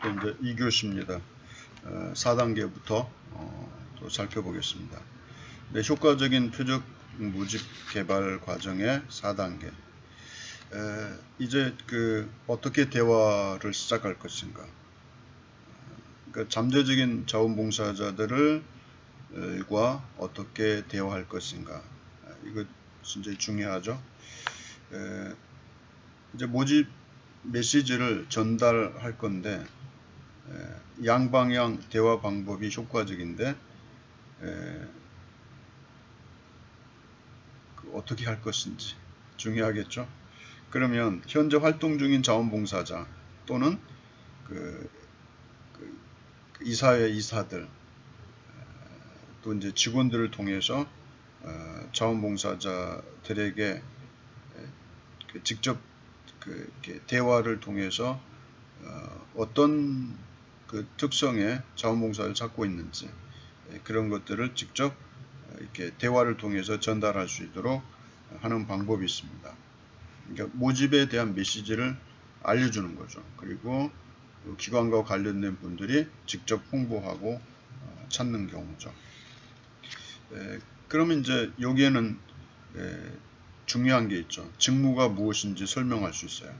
또 이제 2교시입니다. 4단계부터 또 살펴보겠습니다. 네, 효과적인 표적 모집 개발 과정의 4단계. 이제 어떻게 대화를 시작할 것인가. 그러니까 잠재적인 자원봉사자들과 어떻게 대화할 것인가. 이거 진짜 중요하죠. 이제 모집 메시지를 전달할 건데 양방향 대화 방법이 효과적인데 어떻게 할 것인지 중요하겠죠. 그러면 현재 활동 중인 자원봉사자 또는 이사회 이사들 또 이제 직원들을 통해서 자원봉사자들에게 직접 대화를 통해서 어떤 특성의 자원봉사를 찾고 있는지 그런 것들을 직접 이렇게 대화를 통해서 전달할 수 있도록 하는 방법이 있습니다. 그러니까 모집에 대한 메시지를 알려주는 거죠. 그리고 기관과 관련된 분들이 직접 홍보하고 찾는 경우죠. 그러면 이제 여기에는 중요한 게 있죠. 직무가 무엇인지 설명할 수 있어요.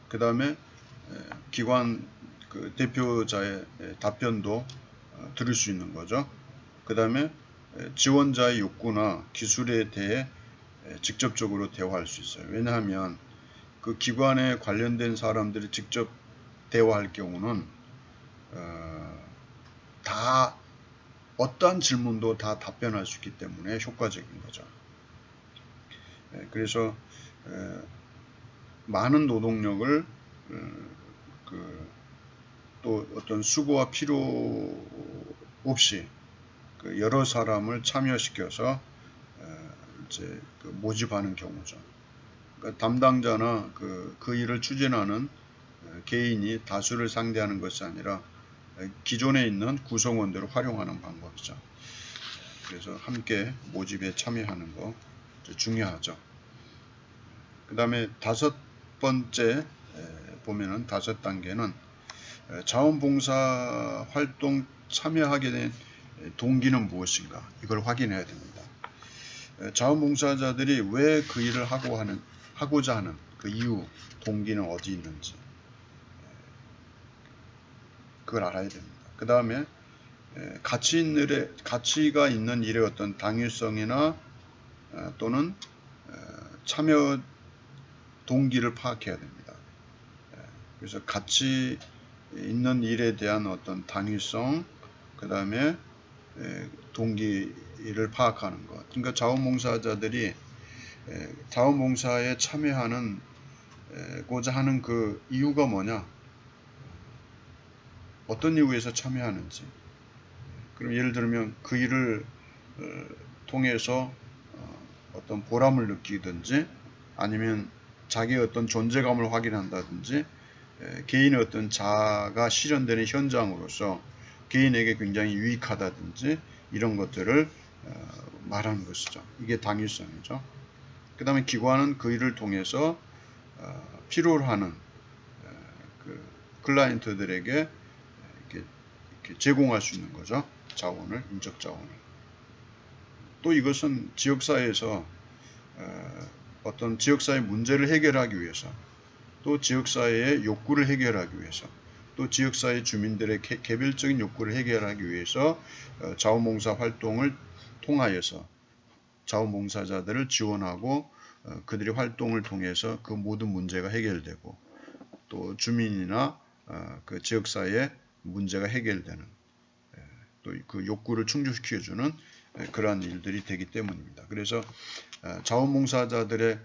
그 다음에 기관 대표자의 답변도 들을 수 있는 거죠. 그 다음에 지원자의 욕구나 기술에 대해 직접적으로 대화할 수 있어요. 왜냐하면 그 기관에 관련된 사람들이 직접 대화할 경우는 다 어떠한 질문도 다 답변할 수 있기 때문에 효과적인 거죠. 그래서 많은 노동력을 또 어떤 수고와 필요 없이 여러 사람을 참여시켜서 이제 모집하는 경우죠. 그러니까 담당자나 그 일을 추진하는 개인이 다수를 상대하는 것이 아니라 기존에 있는 구성원들을 활용하는 방법이죠. 그래서 함께 모집에 참여하는 거 중요하죠. 그 다음에 5번째 보면은 5단계는 자원봉사 활동 참여하게 된 동기는 무엇인가 이걸 확인해야 됩니다. 자원봉사자들이 왜 그 일을 하고자 하는 그 이유, 동기는 어디 있는지 그걸 알아야 됩니다. 그 다음에 가치가 있는 일의 어떤 당위성이나 또는 참여 동기를 파악해야 됩니다. 그래서 가치 있는 일에 대한 어떤 당위성, 그 다음에 동기를 파악하는 것. 그러니까 자원봉사자들이 자원봉사에 참여하는 고자 하는 그 이유가 뭐냐? 어떤 이유에서 참여하는지. 그럼 예를 들면 그 일을 통해서 어떤 보람을 느끼든지 아니면 자기의 어떤 존재감을 확인한다든지 개인의 어떤 자아가 실현되는 현장으로서 개인에게 굉장히 유익하다든지 이런 것들을 말하는 것이죠. 이게 당위성이죠. 그 다음에 기관은 그 일을 통해서 필요로 하는 클라이언트들에게 이렇게 제공할 수 있는 거죠. 자원을, 인적 자원을. 또 이것은 지역사회에서 어떤 지역사회 문제를 해결하기 위해서 또 지역사회의 욕구를 해결하기 위해서 또 지역사회 주민들의 개별적인 욕구를 해결하기 위해서 자원봉사 활동을 통하여서 자원봉사자들을 지원하고 그들의 활동을 통해서 그 모든 문제가 해결되고 또 주민이나 그 지역사회의 문제가 해결되는 또 그 욕구를 충족시켜주는 그러한 일들이 되기 때문입니다. 그래서 자원봉사자들의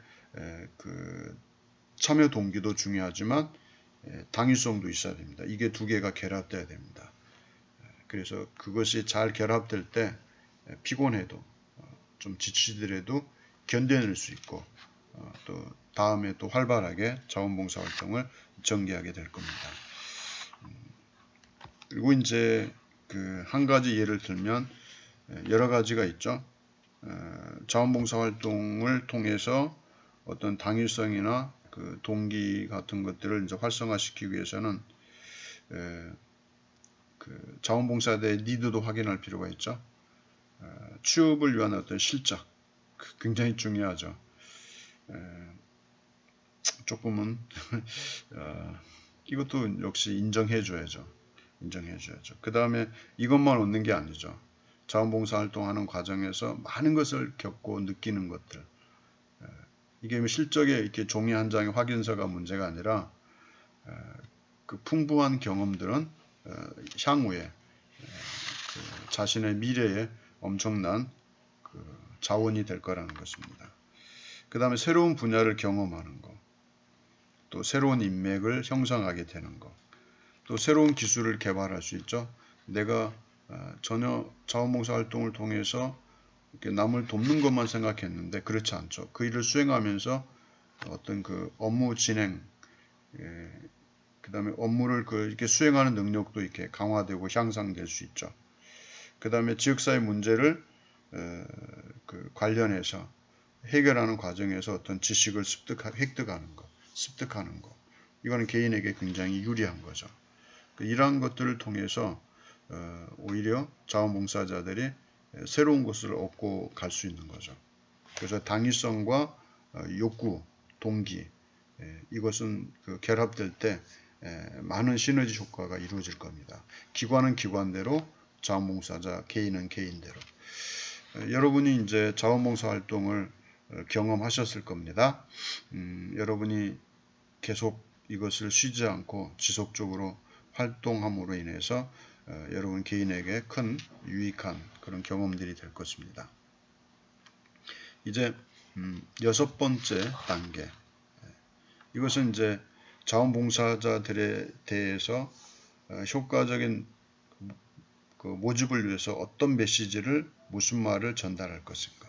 그 참여 동기도 중요하지만 당위성도 있어야 됩니다. 이게 두 개가 결합돼야 됩니다. 그래서 그것이 잘 결합될 때 피곤해도 좀 지치더라도 견뎌낼 수 있고 또 다음에 또 활발하게 자원봉사 활동을 전개하게 될 겁니다. 그리고 이제 한 가지 예를 들면 여러 가지가 있죠. 자원봉사 활동을 통해서 어떤 당위성이나 그 동기 같은 것들을 이제 활성화시키기 위해서는 그 자원봉사자의 니드도 확인할 필요가 있죠. 취업을 위한 어떤 실적 굉장히 중요하죠. 조금은 이것도 역시 인정해줘야죠. 그 다음에 이것만 얻는 게 아니죠. 자원봉사 활동하는 과정에서 많은 것을 겪고 느끼는 것들. 이게 실적에 이렇게 종이 한 장의 확인서가 문제가 아니라 그 풍부한 경험들은 향후에 자신의 미래에 엄청난 그 자원이 될 거라는 것입니다. 그 다음에 새로운 분야를 경험하는 것, 또 새로운 인맥을 형성하게 되는 것, 또 새로운 기술을 개발할 수 있죠. 내가 전혀 자원봉사 활동을 통해서 이렇게 남을 돕는 것만 생각했는데 그렇지 않죠. 그 일을 수행하면서 어떤 그 업무 진행, 그 다음에 업무를 이렇게 수행하는 능력도 이렇게 강화되고 향상될 수 있죠. 그 다음에 지역사회 문제를 관련해서 해결하는 과정에서 어떤 지식을 획득하는 습득하는 것. 이거는 개인에게 굉장히 유리한 거죠. 이러한 것들을 통해서 오히려 자원봉사자들이 새로운 것을 얻고 갈 수 있는 거죠. 그래서 당위성과 욕구, 동기 이것은 결합될 때 많은 시너지 효과가 이루어질 겁니다. 기관은 기관대로, 자원봉사자, 개인은 개인대로. 여러분이 이제 자원봉사 활동을 경험하셨을 겁니다. 여러분이 계속 이것을 쉬지 않고 지속적으로 활동함으로 인해서 여러분 개인에게 큰 유익한 그런 경험들이 될 것입니다. 이제 6번째 단계. 이것은 이제 자원봉사자들에 대해서 효과적인 그 모집을 위해서 어떤 메시지를, 무슨 말을 전달할 것인가.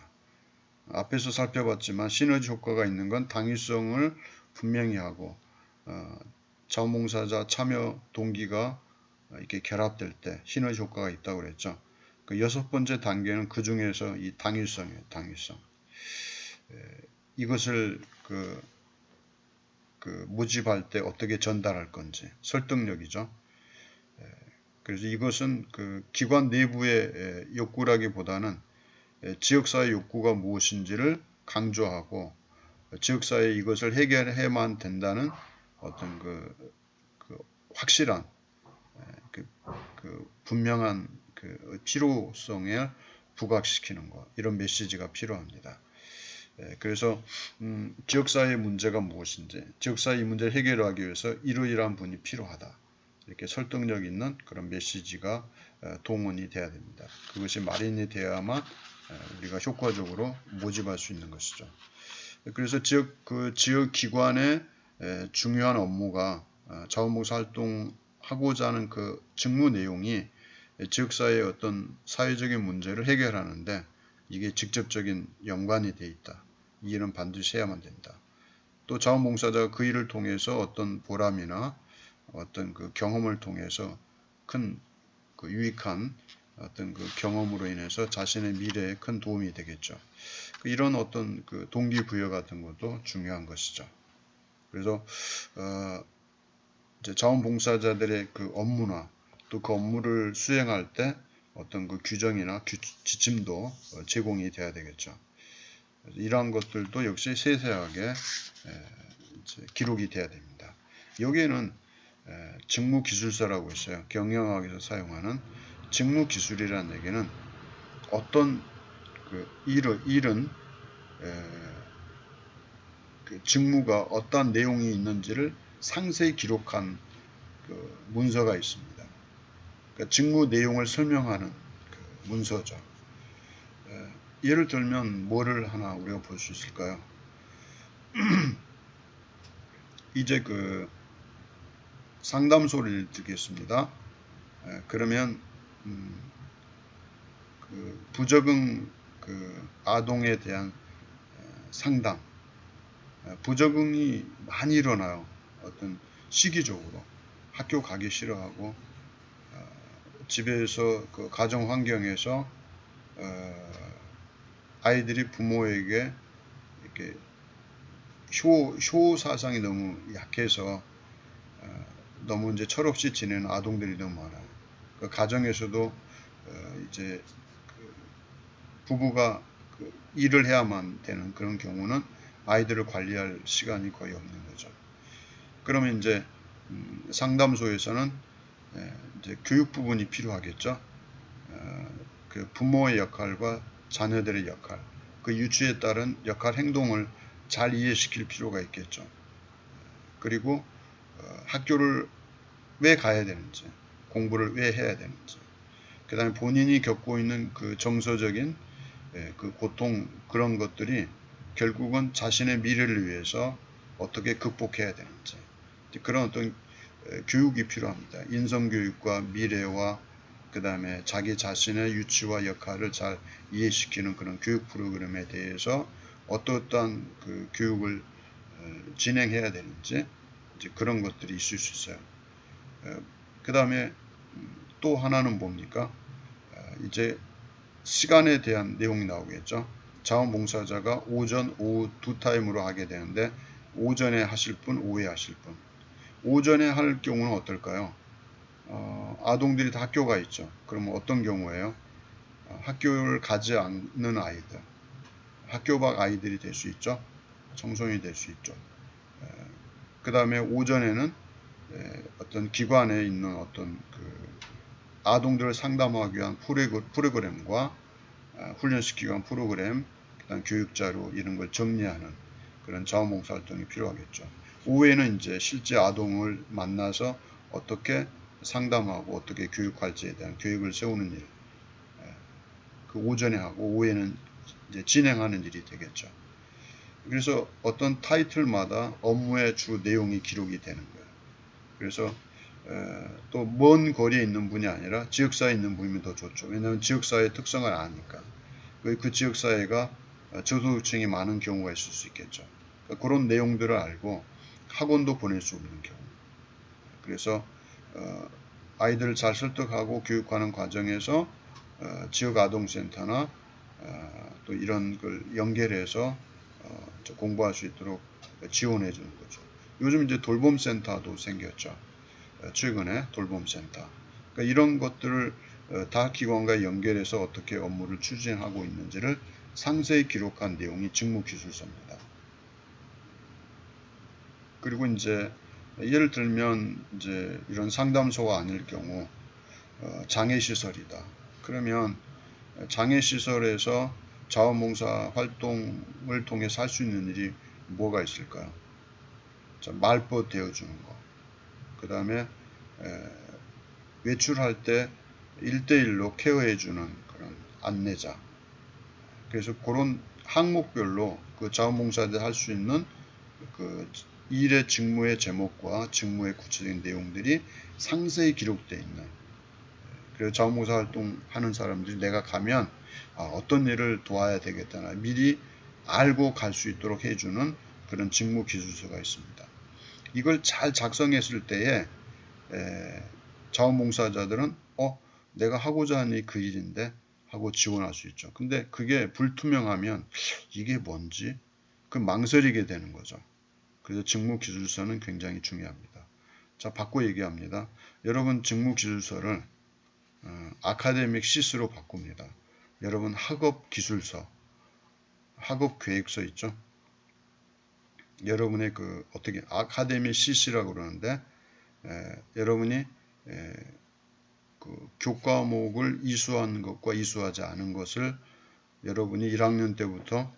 앞에서 살펴봤지만 시너지 효과가 있는 건 당위성을 분명히 하고 자원봉사자 참여 동기가 이렇게 결합될 때 시너지 효과가 있다고 그랬죠. 그 6번째 단계는 그 중에서 이 당위성이에요. 당위성. 이것을 모집할 때 어떻게 전달할 건지 설득력이죠. 그래서 이것은 그 기관 내부의 욕구라기보다는 지역사회 욕구가 무엇인지를 강조하고 지역사회에 이것을 해결해만 된다는 어떤 그 확실한 분명한 필요성을 부각시키는 것, 이런 메시지가 필요합니다. 그래서 지역사회의 문제가 무엇인지, 지역사회의 문제를 해결하기 위해서 이러이러한 분이 필요하다. 이렇게 설득력 있는 그런 메시지가 동원이 돼야 됩니다. 그것이 마련이 되어야만 우리가 효과적으로 모집할 수 있는 것이죠. 그래서 지역 기관의 중요한 업무가 자원봉사 활동하고자 하는 그 직무 내용이 지역사회의 어떤 사회적인 문제를 해결하는데 이게 직접적인 연관이 되어 있다. 이 일은 반드시 해야만 된다. 또 자원봉사자가 그 일을 통해서 어떤 보람이나 어떤 그 경험을 통해서 큰 유익한 어떤 그 경험으로 인해서 자신의 미래에 큰 도움이 되겠죠. 이런 어떤 그 동기부여 같은 것도 중요한 것이죠. 그래서 이제 자원봉사자들의 그 업무나 또 그 업무를 수행할 때 어떤 그 규정이나 지침도 제공이 돼야 되겠죠. 이러한 것들도 역시 세세하게 기록이 돼야 됩니다. 여기에는 직무기술서라고 있어요. 경영학에서 사용하는 직무기술이라는 얘기는 어떤 그 일은 그 직무가 어떠한 내용이 있는지를 상세히 기록한 그 문서가 있습니다. 그러니까 직무 내용을 설명하는 그 문서죠. 예를 들면 뭐를 하나 우리가 볼 수 있을까요? 이제 그 상담소를 드리겠습니다. 그러면 그 부적응 그 아동에 대한 상담, 부적응이 많이 일어나요. 어떤 시기적으로 학교 가기 싫어하고 집에서 그 가정 환경에서 아이들이 부모에게 이렇게 효 사상이 너무 약해서 너무 이제 철없이 지내는 아동들이 너무 많아요. 그 가정에서도 이제 그 부부가 그 일을 해야만 되는 그런 경우는 아이들을 관리할 시간이 거의 없는 거죠. 그러면 이제 상담소에서는 이제 교육 부분이 필요하겠죠. 그 부모의 역할과 자녀들의 역할, 그 유치에 따른 역할 행동을 잘 이해시킬 필요가 있겠죠. 그리고 학교를 왜 가야 되는지, 공부를 왜 해야 되는지, 그 다음에 본인이 겪고 있는 그 정서적인 그 고통, 그런 것들이 결국은 자신의 미래를 위해서 어떻게 극복해야 되는지, 그런 어떤 교육이 필요합니다. 인성교육과 미래와 그 다음에 자기 자신의 유치와 역할을 잘 이해시키는 그런 교육 프로그램에 대해서 어떠한 그 교육을 진행해야 되는지, 이제 그런 것들이 있을 수 있어요. 그 다음에 또 하나는 뭡니까? 이제 시간에 대한 내용이 나오겠죠. 자원봉사자가 오전, 오후 두 타임으로 하게 되는데, 오전에 하실 분, 오후에 하실 분. 오전에 할 경우는 어떨까요? 아동들이 다 학교가 있죠. 그러면 어떤 경우에요? 학교를 가지 않는 아이들, 학교 밖 아이들이 될 수 있죠. 청소년이 될 수 있죠. 그 다음에 오전에는 어떤 기관에 있는 어떤 그 아동들을 상담하기 위한 프로그램과 훈련시키기 위한 프로그램, 그다음 교육자료 이런 걸 정리하는 그런 자원봉사 활동이 필요하겠죠. 오후에는 이제 실제 아동을 만나서 어떻게 상담하고 어떻게 교육할지에 대한 계획을 세우는 일, 그 오전에 하고 오후에는 이제 진행하는 일이 되겠죠. 그래서 어떤 타이틀마다 업무의 주 내용이 기록이 되는 거예요. 그래서 또 먼 거리에 있는 분이 아니라 지역사회에 있는 분이면 더 좋죠. 왜냐하면 지역사회의 특성을 아니까. 그 지역사회가 저소득층이 많은 경우가 있을 수 있겠죠. 그러니까 그런 내용들을 알고 학원도 보낼 수 없는 경우. 그래서 아이들을 잘 설득하고 교육하는 과정에서 지역아동센터나 또 이런 걸 연결해서 공부할 수 있도록 지원해 주는 거죠. 요즘 이제 돌봄센터도 생겼죠. 최근에 돌봄센터. 그러니까 이런 것들을 다 기관과 연결해서 어떻게 업무를 추진하고 있는지를 상세히 기록한 내용이 직무기술서입니다. 그리고 이제 예를 들면 이제 이런 상담소가 아닐 경우 장애시설이다. 그러면 장애시설에서 자원봉사 활동을 통해서 할 수 있는 일이 뭐가 있을까요? 말벗 되어주는 거. 그 다음에 외출할 때 1대1로 케어해주는 그런 안내자. 그래서 그런 항목별로 그 자원봉사자들 할 수 있는 그 일의 직무의 제목과 직무의 구체적인 내용들이 상세히 기록되어 있는, 그래서 자원봉사 활동하는 사람들이 내가 가면 어떤 일을 도와야 되겠다나 미리 알고 갈 수 있도록 해주는 그런 직무 기술서가 있습니다. 이걸 잘 작성했을 때에 자원봉사자들은 내가 하고자 하는 일이 그 일인데 하고 지원할 수 있죠. 근데 그게 불투명하면 이게 뭔지 그 망설이게 되는 거죠. 그래서 직무기술서는 굉장히 중요합니다. 자, 바꿔 얘기합니다. 여러분 직무기술서를 아카데믹 시스로 바꿉니다. 여러분 학업기술서, 학업계획서 있죠. 여러분의 그 어떻게 아카데믹 시스라고 그러는데 여러분이 그 교과목을 이수한 것과 이수하지 않은 것을 여러분이 1학년 때부터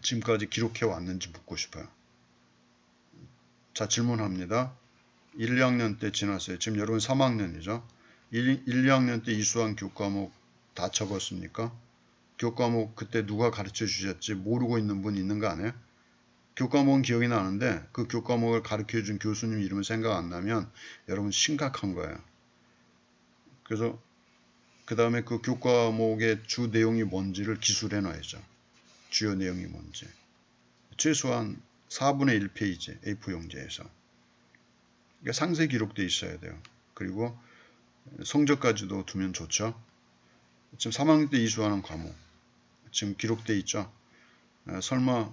지금까지 기록해 왔는지 묻고 싶어요. 자, 질문합니다. 1, 2학년 때 지났어요. 지금 여러분 3학년이죠. 1, 2학년 때 이수한 교과목 다 적었습니까? 교과목 그때 누가 가르쳐 주셨지 모르고 있는 분 있는 거 아니에요? 교과목은 기억이 나는데 그 교과목을 가르쳐 준 교수님 이름은 생각 안 나면 여러분 심각한 거예요. 그래서 그 다음에 그 교과목의 주 내용이 뭔지를 기술해 놔야죠. 주요 내용이 뭔지. 최소한 4분의 1페이지 A4 용지에서. 그러니까 상세 기록되어 있어야 돼요. 그리고 성적까지도 두면 좋죠. 지금 3학년 때 이수하는 과목 지금 기록되어 있죠. 설마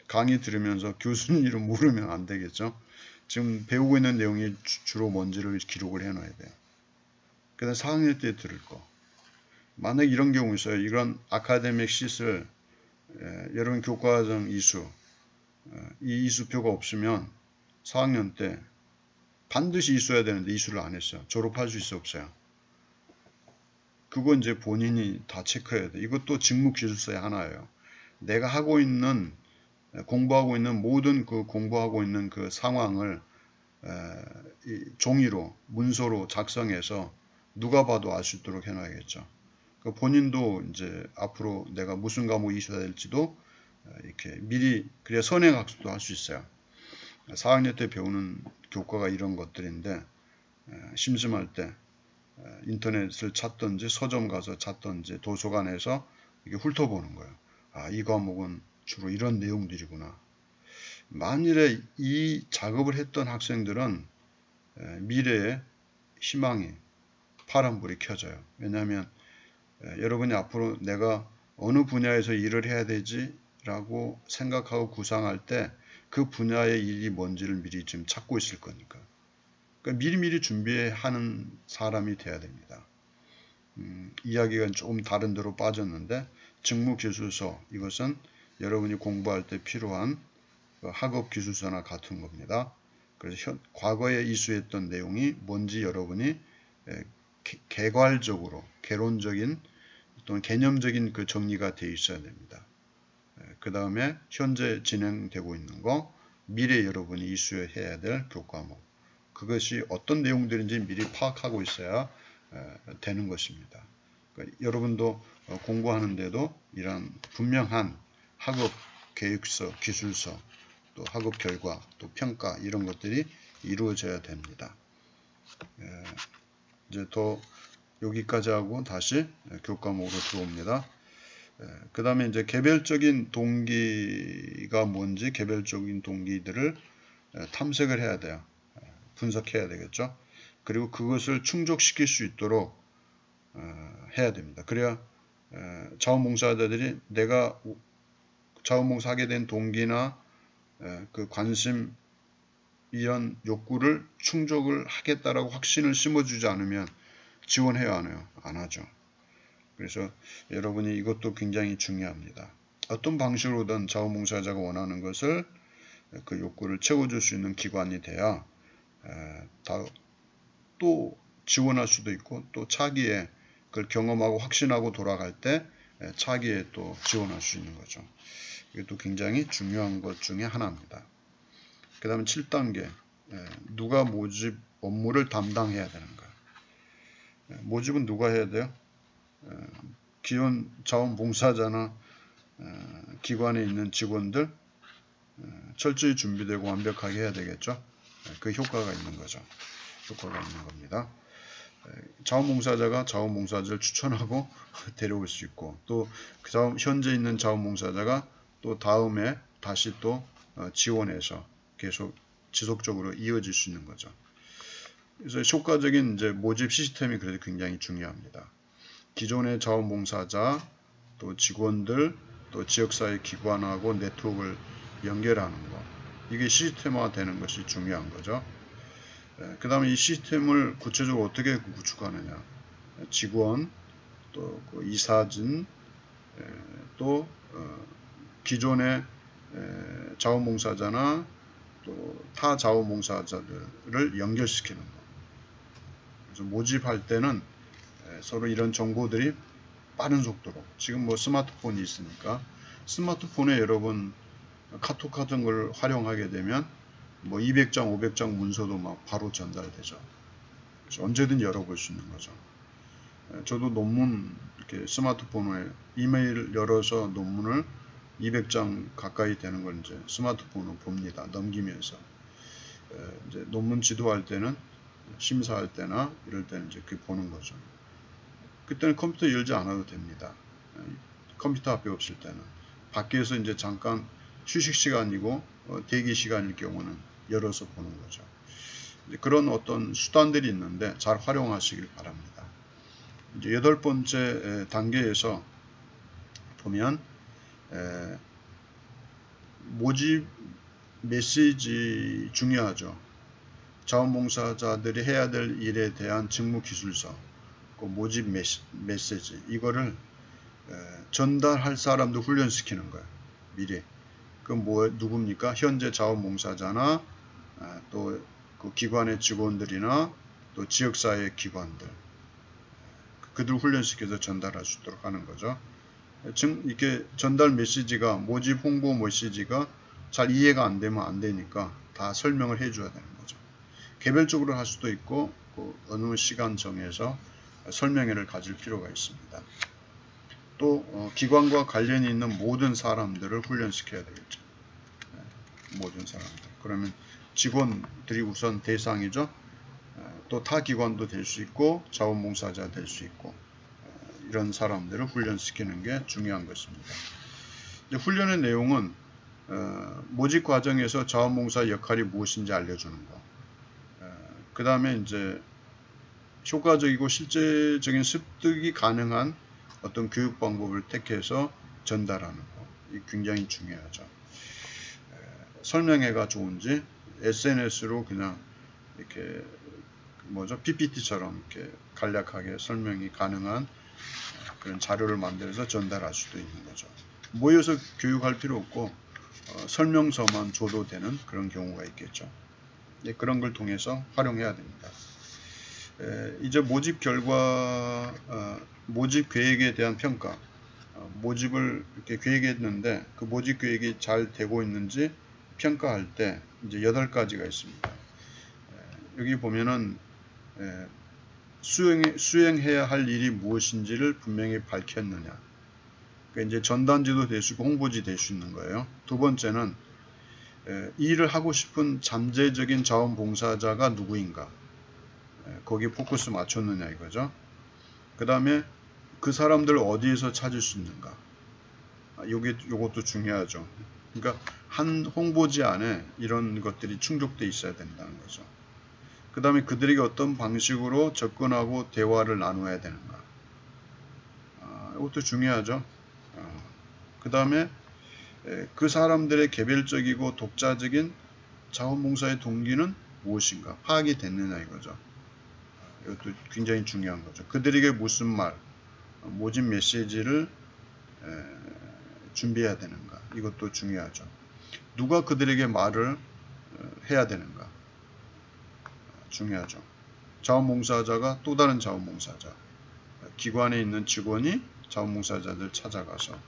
강의 들으면서 교수님 이름 모르면 안 되겠죠. 지금 배우고 있는 내용이 주로 뭔지를 기록을 해놔야 돼요. 그다음 4학년 때 들을 거. 만약 이런 경우 있어요. 이런 아카데믹 싯을 여러분 교과과정 이수, 이 이수표가 없으면 4학년 때 반드시 이수해야 되는데 이수를 안 했어요. 졸업할 수 있어 없어요? 그거 이제 본인이 다 체크해야 돼. 이것도 직무기술서의 하나예요. 내가 하고 있는 공부하고 있는 모든 그 공부하고 있는 그 상황을 종이로 문서로 작성해서 누가 봐도 알 수 있도록 해놔야겠죠. 본인도 이제 앞으로 내가 무슨 과목 이수해야 될지도 이렇게 미리 그래야 선행학습도 할 수 있어요. 4학년 때 배우는 교과가 이런 것들인데 심심할 때 인터넷을 찾든지 서점 가서 찾든지 도서관에서 이게 훑어보는 거예요. 아, 이 과목은 주로 이런 내용들이구나. 만일에 이 작업을 했던 학생들은 미래에 희망이 파란불이 켜져요. 왜냐하면 여러분이 앞으로 내가 어느 분야에서 일을 해야 되지 라고 생각하고 구상할 때 그 분야의 일이 뭔지를 미리 좀 찾고 있을 거니까. 그러니까 미리미리 준비하는 사람이 돼야 됩니다. 이야기가 조금 다른 데로 빠졌는데 직무기술서 이것은 여러분이 공부할 때 필요한 학업기술서나 같은 겁니다. 그래서 과거에 이수했던 내용이 뭔지 여러분이 개괄적으로 개론적인 또는 개념적인 그 정리가 되어 있어야 됩니다. 그 다음에 현재 진행되고 있는 거, 미래 여러분이 이수해야 될 교과목, 그것이 어떤 내용들인지 미리 파악하고 있어야 되는 것입니다. 그러니까 여러분도 공부하는데도 이런 분명한 학업 계획서, 기술서, 또 학업 결과, 또 평가 이런 것들이 이루어져야 됩니다. 이제 더 여기까지 하고 다시 교과목으로 들어옵니다. 그 다음에 이제 개별적인 동기가 뭔지 개별적인 동기들을 탐색을 해야 돼요. 분석해야 되겠죠. 그리고 그것을 충족시킬 수 있도록 해야 됩니다. 그래야 자원봉사자들이 내가 자원봉사하게 된 동기나 그 관심 이런 욕구를 충족을 하겠다라고 확신을 심어주지 않으면 지원해야 하나요? 안 하죠. 그래서 여러분이 이것도 굉장히 중요합니다. 어떤 방식으로든 자원봉사자가 원하는 것을 그 욕구를 채워줄 수 있는 기관이 돼야 또 지원할 수도 있고 또 차기에 그걸 경험하고 확신하고 돌아갈 때 차기에 또 지원할 수 있는 거죠. 이것도 굉장히 중요한 것 중에 하나입니다. 그 다음에 7단계 누가 모집 업무를 담당해야 되는가. 모집은 누가 해야 돼요? 기존 자원봉사자나 기관에 있는 직원들 철저히 준비되고 완벽하게 해야 되겠죠. 그 효과가 있는 거죠. 효과가 있는 겁니다. 자원봉사자가 자원봉사자를 추천하고 데려올 수 있고 또 그 현재 있는 자원봉사자가 또 다음에 다시 또 지원해서 계속 지속적으로 이어질 수 있는 거죠. 그래서 효과적인 이제 모집 시스템이 그래도 굉장히 중요합니다. 기존의 자원봉사자, 또 직원들, 또 지역사회 기관하고 네트워크를 연결하는 것. 이게 시스템화되는 것이 중요한 거죠. 그 다음에 이 시스템을 구체적으로 어떻게 구축하느냐. 직원, 또 그 이사진, 또 기존의 자원봉사자나 또 타 자원봉사자들을 연결시키는 것. 그래서 모집할 때는 서로 이런 정보들이 빠른 속도로 지금 뭐 스마트폰이 있으니까 스마트폰에 여러분 카톡 같은 걸 활용하게 되면 뭐 200장 500장 문서도 막 바로 전달되죠. 그래서 언제든 열어볼 수 있는 거죠. 저도 논문 이렇게 스마트폰에 이메일 열어서 논문을 200장 가까이 되는 걸 이제 스마트폰으로 봅니다. 넘기면서 이제 논문 지도할 때는 심사할 때나 이럴 때는 이제 그 보는 거죠. 그때는 컴퓨터 열지 않아도 됩니다. 컴퓨터 앞에 없을 때는 밖에서 이제 잠깐 휴식 시간이고 대기 시간일 경우는 열어서 보는 거죠. 이제 그런 어떤 수단들이 있는데 잘 활용하시길 바랍니다. 이제 8번째 단계에서 보면 모집 메시지 중요하죠. 자원봉사자들이 해야 될 일에 대한 직무기술서, 그 모집 메시지 이거를 전달할 사람도 훈련시키는 거예요. 미리. 그 누굽니까? 현재 자원봉사자나 또 그 기관의 직원들이나 또 지역사회 기관들, 그들 훈련시켜서 전달할 수 있도록 하는 거죠. 지금 이렇게 전달 메시지가, 모집 홍보 메시지가 잘 이해가 안 되면 안 되니까 다 설명을 해줘야 되는 거죠. 개별적으로 할 수도 있고 어느 시간 정해서 설명회를 가질 필요가 있습니다. 또 기관과 관련이 있는 모든 사람들을 훈련시켜야 되겠죠. 모든 사람들. 그러면 직원들이 우선 대상이죠. 또 타 기관도 될 수 있고 자원봉사자 될 수 있고 이런 사람들을 훈련시키는 게 중요한 것입니다. 이제 훈련의 내용은 모집 과정에서 자원봉사 역할이 무엇인지 알려주는 거. 그 다음에 이제 효과적이고 실제적인 습득이 가능한 어떤 교육 방법을 택해서 전달하는 거. 이 굉장히 중요하죠. 설명회가 좋은지 SNS로 그냥 이렇게 PPT처럼 이렇게 간략하게 설명이 가능한 그런 자료를 만들어서 전달할 수도 있는 거죠. 모여서 교육할 필요 없고 설명서만 줘도 되는 그런 경우가 있겠죠. 그런 걸 통해서 활용해야 됩니다. 이제 모집 결과, 모집 계획에 대한 평가. 모집을 이렇게 계획했는데 그 모집 계획이 잘 되고 있는지 평가할 때 이제 8가지가 있습니다. 여기 보면은 수행해야 할 일이 무엇인지를 분명히 밝혔느냐. 그러니까 이제 전단지도 될 수 있고 홍보지 될 수 있는 거예요. 두 번째는 일을 하고 싶은 잠재적인 자원봉사자가 누구인가. 거기에 포커스 맞췄느냐 이거죠. 그 다음에 그 사람들을 어디에서 찾을 수 있는가. 요것도 중요하죠. 그러니까 한 홍보지 안에 이런 것들이 충족되어 있어야 된다는 거죠. 그 다음에 그들에게 어떤 방식으로 접근하고 대화를 나눠야 되는가. 이것도 중요하죠. 그 다음에 그 사람들의 개별적이고 독자적인 자원봉사의 동기는 무엇인가 파악이 됐느냐 이거죠. 이것도 굉장히 중요한 거죠. 그들에게 무슨 말, 모집 메시지를 준비해야 되는가. 이것도 중요하죠. 누가 그들에게 말을 해야 되는가. 중요하죠. 자원봉사자가 또 다른 자원봉사자, 기관에 있는 직원이 자원봉사자들 찾아가서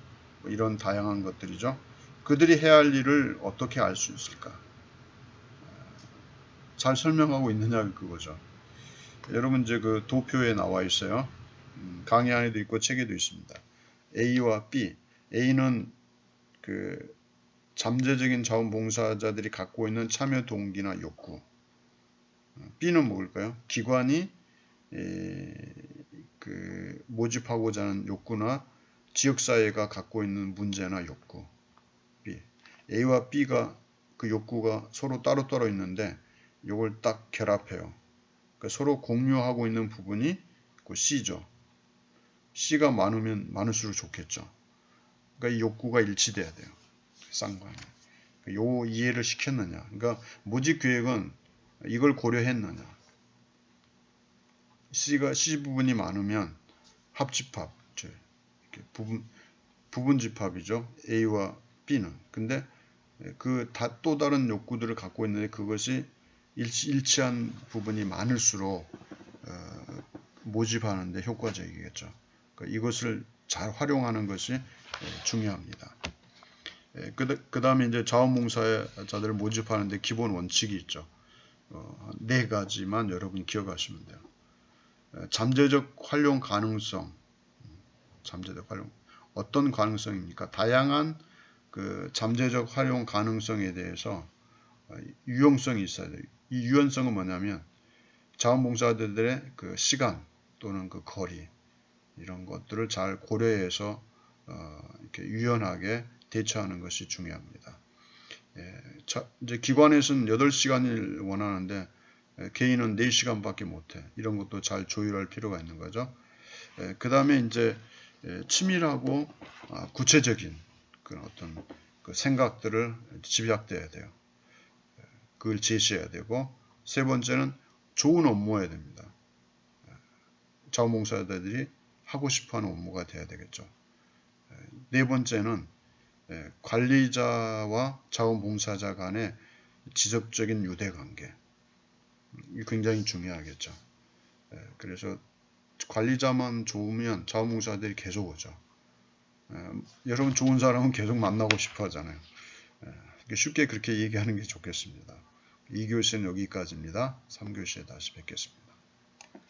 이런 다양한 것들이죠. 그들이 해야 할 일을 어떻게 알 수 있을까? 잘 설명하고 있느냐 그거죠. 여러분 이제 그 도표에 나와 있어요. 강의 안에도 있고 책에도 있습니다. A와 B. A는 그 잠재적인 자원봉사자들이 갖고 있는 참여 동기나 욕구. B는 뭘까요? 기관이 그 모집하고자 하는 욕구나 지역사회가 갖고 있는 문제나 욕구. B. A와 B가 그 욕구가 서로 따로따로 있는데 이걸 딱 결합해요. 그러니까 서로 공유하고 있는 부분이 그 C죠. C가 많으면 많을수록 좋겠죠. 그러니까 이 욕구가 일치돼야 돼요. 쌍방에. 요 이해를 시켰느냐. 그러니까 모집 계획은 이걸 고려했느냐. C 부분이 많으면 합집합, 이렇게 부분 집합이죠. A와 B는. 근데 그 또 다른 욕구들을 갖고 있는데 그것이 일치한 부분이 많을수록 모집하는데 효과적이겠죠. 그러니까 이것을 잘 활용하는 것이 중요합니다. 그 다음에 이제 자원봉사자들을 모집하는데 기본 원칙이 있죠. 4가지만 여러분 기억하시면 돼요. 잠재적 활용 가능성. 잠재적 활용. 어떤 가능성입니까? 다양한 그 잠재적 활용 가능성에 대해서 유용성이 있어야 돼요. 이 유연성은 뭐냐면 자원봉사자들의 그 시간 또는 그 거리 이런 것들을 잘 고려해서 이렇게 유연하게 대처하는 것이 중요합니다. 이제 기관에서는 8시간을 원하는데 개인은 4시간밖에 못해. 이런 것도 잘 조율할 필요가 있는 거죠. 그 다음에 이제 치밀하고 구체적인 그런 어떤 그 생각들을 집약돼야 돼요. 그걸 제시해야 되고, 세 번째는 좋은 업무여야 됩니다. 자원봉사자들이 하고 싶어하는 업무가 돼야 되겠죠. 네 번째는 관리자와 자원봉사자 간의 지속적인 유대관계, 굉장히 중요하겠죠. 그래서 관리자만 좋으면 자원봉사자들이 계속 오죠. 여러분 좋은 사람은 계속 만나고 싶어 하잖아요. 쉽게 그렇게 얘기하는 게 좋겠습니다. 2교시는 여기까지입니다. 3교시에 다시 뵙겠습니다.